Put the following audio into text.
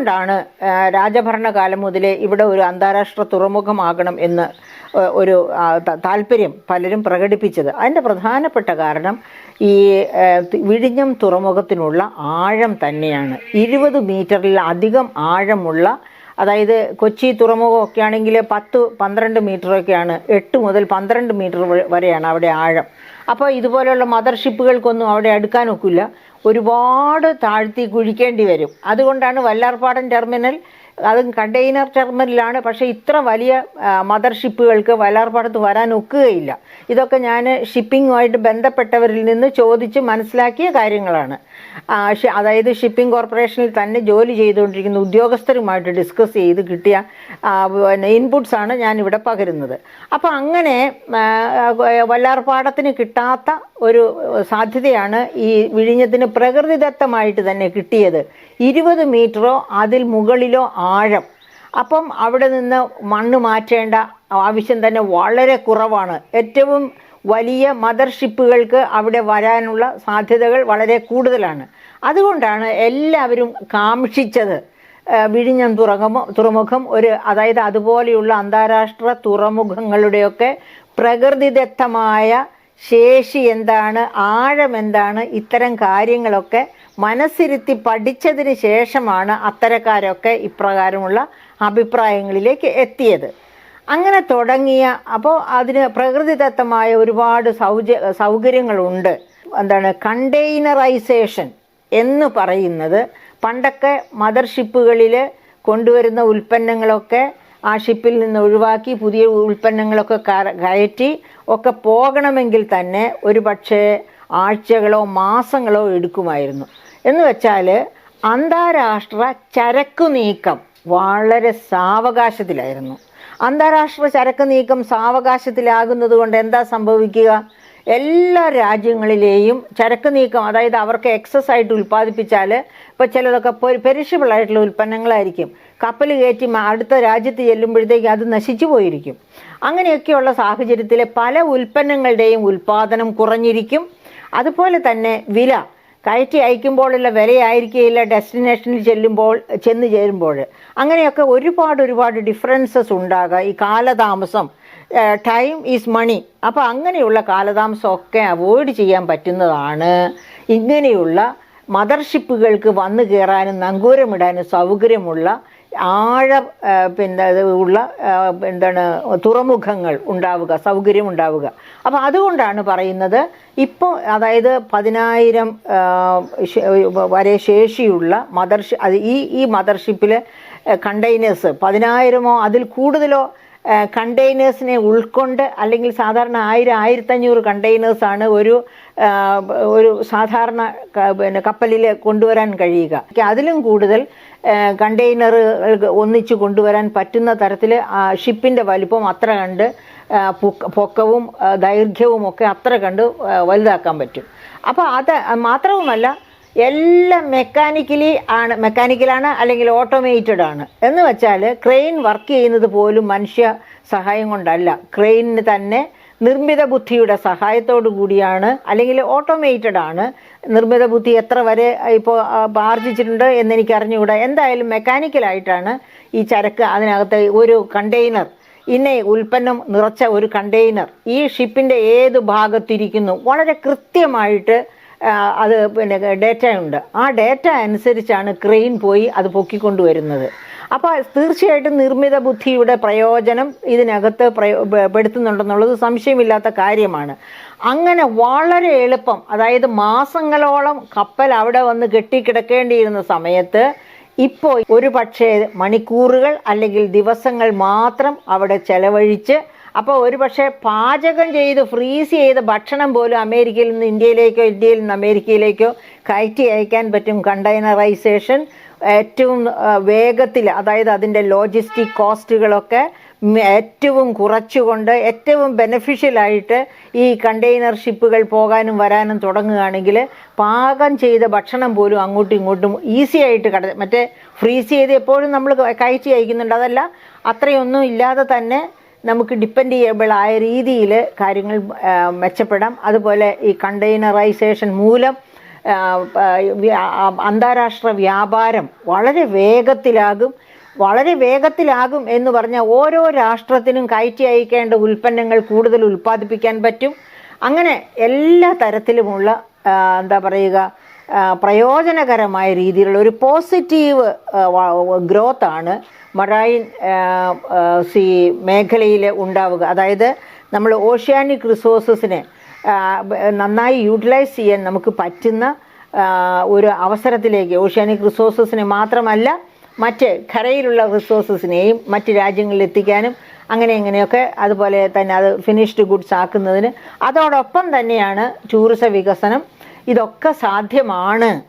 അതുകൊണ്ടാണ് രാജഭരണകാലം മുതലേ ഇവിടെ ഒരു അന്താരാഷ്ട്ര തുറമുഖമാകണം എന്ന് ഒരു താല്പര്യം പലരും പ്രകടിപ്പിച്ചത്. അതിൻ്റെ പ്രധാനപ്പെട്ട കാരണം ഈ വിഴിഞ്ഞം തുറമുഖത്തിനുള്ള ആഴം തന്നെയാണ്. 20 മീറ്ററിൽ അധികം ആഴമുള്ള, അതായത് കൊച്ചി തുറമുഖമൊക്കെ ആണെങ്കിൽ 10-12 മീറ്ററൊക്കെയാണ്, 8 മുതൽ 12 മീറ്റർ വരെയാണ് അവിടെ ആഴം. അപ്പോൾ ഇതുപോലെയുള്ള മദർഷിപ്പുകൾക്കൊന്നും അവിടെ അടുക്കാനൊക്കില്ല, ഒരുപാട് താഴ്ത്തി കുഴിക്കേണ്ടി വരും. അതുകൊണ്ടാണ് വല്ലാർപാടം ടെർമിനൽ, അതും കണ്ടെയ്നർ ടെർമിനലാണ്. പക്ഷേ ഇത്ര വലിയ മദർഷിപ്പുകൾക്ക് വല്ലാർപാടത്ത് വരാൻ ഒക്കുകയില്ല. ഇതൊക്കെ ഞാൻ ഷിപ്പിങ്ങുമായിട്ട് ബന്ധപ്പെട്ടവരിൽ നിന്ന് ചോദിച്ച് മനസ്സിലാക്കിയ കാര്യങ്ങളാണ്. അതായത് ഷിപ്പിംഗ് കോർപ്പറേഷനിൽ തന്നെ ജോലി ചെയ്തുകൊണ്ടിരിക്കുന്ന ഉദ്യോഗസ്ഥരുമായിട്ട് ഡിസ്കസ് ചെയ്ത് കിട്ടിയ ഇൻപുട്സാണ് ഞാനിവിടെ പകരുന്നത്. അപ്പോൾ അങ്ങനെ വല്ലാർപാടത്തിന് കിട്ടാത്ത ഒരു സാധ്യതയാണ് ഈ വിഴിഞ്ഞത്തിന് പ്രകൃതിദത്തമായിട്ട് തന്നെ കിട്ടിയത്. 20 മീറ്ററോ അതിൽ മുകളിലോ ആഴം. അപ്പം അവിടെ നിന്ന് മണ്ണ് മാറ്റേണ്ട ആവശ്യം തന്നെ വളരെ കുറവാണ്. ഏറ്റവും വലിയ മദർഷിപ്പുകൾക്ക് അവിടെ വരാനുള്ള സാധ്യതകൾ വളരെ കൂടുതലാണ്. അതുകൊണ്ടാണ് എല്ലാവരും കാക്ഷിച്ചത് വിഴിഞ്ഞം തുറമുഖം അതായത് അതുപോലെയുള്ള അന്താരാഷ്ട്ര തുറമുഖങ്ങളുടെയൊക്കെ പ്രകൃതിദത്തമായ ശേഷി എന്താണ്, ആഴം എന്താണ്, ഇത്തരം കാര്യങ്ങളൊക്കെ മനസ്സിരുത്തി പഠിച്ചതിന് ശേഷമാണ് അത്തരക്കാരൊക്കെ ഇപ്രകാരമുള്ള അഭിപ്രായങ്ങളിലേക്ക് എത്തിയത്. അങ്ങനെ തുടങ്ങിയ അപ്പോൾ അതിന് പ്രകൃതിദത്തമായ ഒരുപാട് സൗകര്യങ്ങളുണ്ട്. എന്താണ് കണ്ടെയ്നറൈസേഷൻ എന്ന് പറയുന്നത്? പണ്ടൊക്കെ മദർഷിപ്പുകളിൽ കൊണ്ടുവരുന്ന ഉൽപ്പന്നങ്ങളൊക്കെ ആ ഷിപ്പിൽ നിന്ന് ഒഴിവാക്കി പുതിയ ഉൽപ്പന്നങ്ങളൊക്കെ കയറ്റി ഒക്കെ പോകണമെങ്കിൽ തന്നെ ഒരു പക്ഷേ ആഴ്ചകളോ മാസങ്ങളോ എടുക്കുമായിരുന്നു. എന്ന് വെച്ചാൽ അന്താരാഷ്ട്ര ചരക്കു നീക്കം വളരെ സാവകാശത്തിലായിരുന്നു. അന്താരാഷ്ട്ര ചരക്ക് നീക്കം സാവകാശത്തിലാകുന്നത് കൊണ്ട് എന്താ സംഭവിക്കുക? എല്ലാ രാജ്യങ്ങളിലെയും ചരക്ക് നീക്കം, അതായത് അവർക്ക് എക്സസ് ആയിട്ട് ഉൽപ്പാദിപ്പിച്ചാൽ, ഇപ്പോൾ ചിലതൊക്കെ പെരിഷബിൾ ആയിട്ടുള്ള ഉൽപ്പന്നങ്ങളായിരിക്കും, കപ്പൽ കയറ്റി അടുത്ത രാജ്യത്ത് ചെല്ലുമ്പോഴത്തേക്ക് അത് നശിച്ചു പോയിരിക്കും. അങ്ങനെയൊക്കെയുള്ള സാഹചര്യത്തിൽ പല ഉൽപ്പന്നങ്ങളുടെയും ഉൽപ്പാദനം കുറഞ്ഞിരിക്കും. അതുപോലെ തന്നെ വില കയറ്റി അയക്കുമ്പോഴുള്ള വിലയായിരിക്കില്ല ഡെസ്റ്റിനേഷനിൽ ചെന്ന് ചേരുമ്പോൾ. അങ്ങനെയൊക്കെ ഒരുപാട് ഡിഫറൻസസ് ഉണ്ടാകുക. ഈ കാലതാമസം, ടൈം ഈസ് മണി. അപ്പോൾ അങ്ങനെയുള്ള കാലതാമസമൊക്കെ അവോയ്ഡ് ചെയ്യാൻ പറ്റുന്നതാണ് ഇങ്ങനെയുള്ള മദർഷിപ്പുകൾക്ക് വന്നു കയറാനും നങ്കൂരമിടാനും സൗകര്യമുള്ള തുറമുഖങ്ങൾ ഉണ്ടാവുക, സൗകര്യം ഉണ്ടാവുക. അപ്പോൾ അതുകൊണ്ടാണ് പറയുന്നത് ഇപ്പോൾ, അതായത് 10,000 വരെ ശേഷിയുള്ള ഈ മദർഷിപ്പിൽ കണ്ടെയ്നേഴ്സ് 10,000 അതിൽ കൂടുതലോ കണ്ടെയ്നേഴ്സിനെ ഉൾക്കൊണ്ട്, അല്ലെങ്കിൽ സാധാരണ 1000-1500 കണ്ടെയ്നേഴ്സാണ് ഒരു സാധാരണ കപ്പലിൽ കൊണ്ടുവരാൻ കഴിയുക. അതിലും കൂടുതൽ കണ്ടെയ്നറുകൾ ഒന്നിച്ച് കൊണ്ടുവരാൻ പറ്റുന്ന തരത്തിൽ ഷിപ്പിൻ്റെ വലിപ്പം അത്ര കണ്ട്, പൊക്കവും ദൈർഘ്യവും ഒക്കെ അത്ര കണ്ട് വലുതാക്കാൻ പറ്റും. അപ്പോൾ അത് മാത്രവുമല്ല, എല്ലാം മെക്കാനിക്കലാണ് അല്ലെങ്കിൽ ഓട്ടോമേറ്റഡ് ആണ്. എന്ന് വെച്ചാൽ ക്രെയിൻ വർക്ക് ചെയ്യുന്നത് പോലും മനുഷ്യ സഹായം കൊണ്ടല്ല, ക്രെയിനിന് തന്നെ നിർമ്മിത ബുദ്ധിയുടെ സഹായത്തോടു കൂടിയാണ്, അല്ലെങ്കിൽ ഓട്ടോമേറ്റഡ് ആണ്. നിർമ്മിത ബുദ്ധി എത്ര വരെ ഇപ്പോൾ ആർജിച്ചിട്ടുണ്ട് എന്നെനിക്ക് അറിഞ്ഞുകൂടാ. എന്തായാലും മെക്കാനിക്കലായിട്ടാണ് ഈ ചരക്ക് അതിനകത്ത് ഒരു കണ്ടെയ്നർ, ഉൽപ്പന്നം നിറച്ച ഒരു കണ്ടെയ്നർ ഈ ഷിപ്പിൻ്റെ ഏത് ഭാഗത്തിരിക്കുന്നു വളരെ കൃത്യമായിട്ട് അത് ഡേറ്റ ഉണ്ട്. ആ ഡേറ്റ അനുസരിച്ചാണ് ക്രെയിൻ പോയി അത് പൊക്കിക്കൊണ്ടുവരുന്നത്. അപ്പോൾ തീർച്ചയായിട്ടും നിർമ്മിത ബുദ്ധിയുടെ പ്രയോജനം ഇതിനകത്ത് പെടുത്തുന്നുണ്ടെന്നുള്ളത് സംശയമില്ലാത്ത കാര്യമാണ്. അങ്ങനെ വളരെ എളുപ്പം, അതായത് മാസങ്ങളോളം കപ്പൽ അവിടെ വന്ന് കെട്ടിക്കിടക്കേണ്ടിയിരുന്ന സമയത്ത് ഇപ്പോൾ ഒരു പക്ഷേ മണിക്കൂറുകൾ അല്ലെങ്കിൽ ദിവസങ്ങൾ മാത്രം അവിടെ ചെലവഴിച്ച്, അപ്പോൾ ഒരു പക്ഷേ പാചകം ചെയ്ത് ഫ്രീസ് ചെയ്ത ഭക്ഷണം പോലും അമേരിക്കയിൽ നിന്ന് ഇന്ത്യയിലേക്കോ ഇന്ത്യയിൽ നിന്ന് അമേരിക്കയിലേക്കോ കയറ്റി അയക്കാൻ പറ്റും. കണ്ടെയ്നറൈസേഷൻ ഏറ്റവും വേഗത്തിൽ, അതായത് അതിൻ്റെ ലോജിസ്റ്റിക് കോസ്റ്റുകളൊക്കെ ഏറ്റവും കുറച്ചുകൊണ്ട് ഏറ്റവും ബെനഫിഷ്യലായിട്ട് ഈ കണ്ടെയ്നർ ഷിപ്പുകൾ പോകാനും വരാനും തുടങ്ങുകയാണെങ്കിൽ പാകം ചെയ്ത ഭക്ഷണം പോലും അങ്ങോട്ടും ഇങ്ങോട്ടും ഈസി ആയിട്ട് മറ്റേ ഫ്രീസ് ചെയ്ത് എപ്പോഴും നമ്മൾ കയറ്റി അയക്കുന്നുണ്ട്, അതല്ല, അത്രയൊന്നും ഇല്ലാതെ തന്നെ നമുക്ക് ഡിപ്പെൻഡ് ചെയ്യബിൾ ആയ രീതിയിൽ കാര്യങ്ങൾ മെച്ചപ്പെടാം. അതുപോലെ ഈ കണ്ടെയ്നറൈസേഷൻ മൂലം അന്താരാഷ്ട്ര വ്യാപാരം വളരെ വേഗത്തിലാകും എന്ന് പറഞ്ഞാൽ ഓരോ രാഷ്ട്രത്തിനും കയറ്റി അയക്കേണ്ട ഉൽപ്പന്നങ്ങൾ കൂടുതൽ ഉൽപ്പാദിപ്പിക്കാൻ പറ്റും. അങ്ങനെ എല്ലാ തരത്തിലുമുള്ള എന്താ പറയുക പ്രയോജനകരമായ രീതിയിലുള്ള ഒരു പോസിറ്റീവ് ഗ്രോത്താണ് മറൈൻ മേഖലയിൽ ഉണ്ടാവുക. അതായത് നമ്മൾ ഓഷ്യാനിക് റിസോഴ്സസിനെ നന്നായി യൂട്ടിലൈസ് ചെയ്യാൻ നമുക്ക് പറ്റുന്ന ഒരു അവസരത്തിലേക്ക് ഓഷ്യാനിക് റിസോഴ്സസിനെ മാത്രമല്ല മറ്റ് കരയിലുള്ള റിസോഴ്സസിനെയും മറ്റ് രാജ്യങ്ങളിൽ എത്തിക്കാനും അങ്ങനെയൊക്കെ അതുപോലെ തന്നെ അത് ഫിനിഷ്ഡ് ഗുഡ്സ് ആക്കുന്നതിന് അതോടൊപ്പം തന്നെയാണ് ടൂറിസം വികസനം. ഇതൊക്കെ സാധ്യമാണ്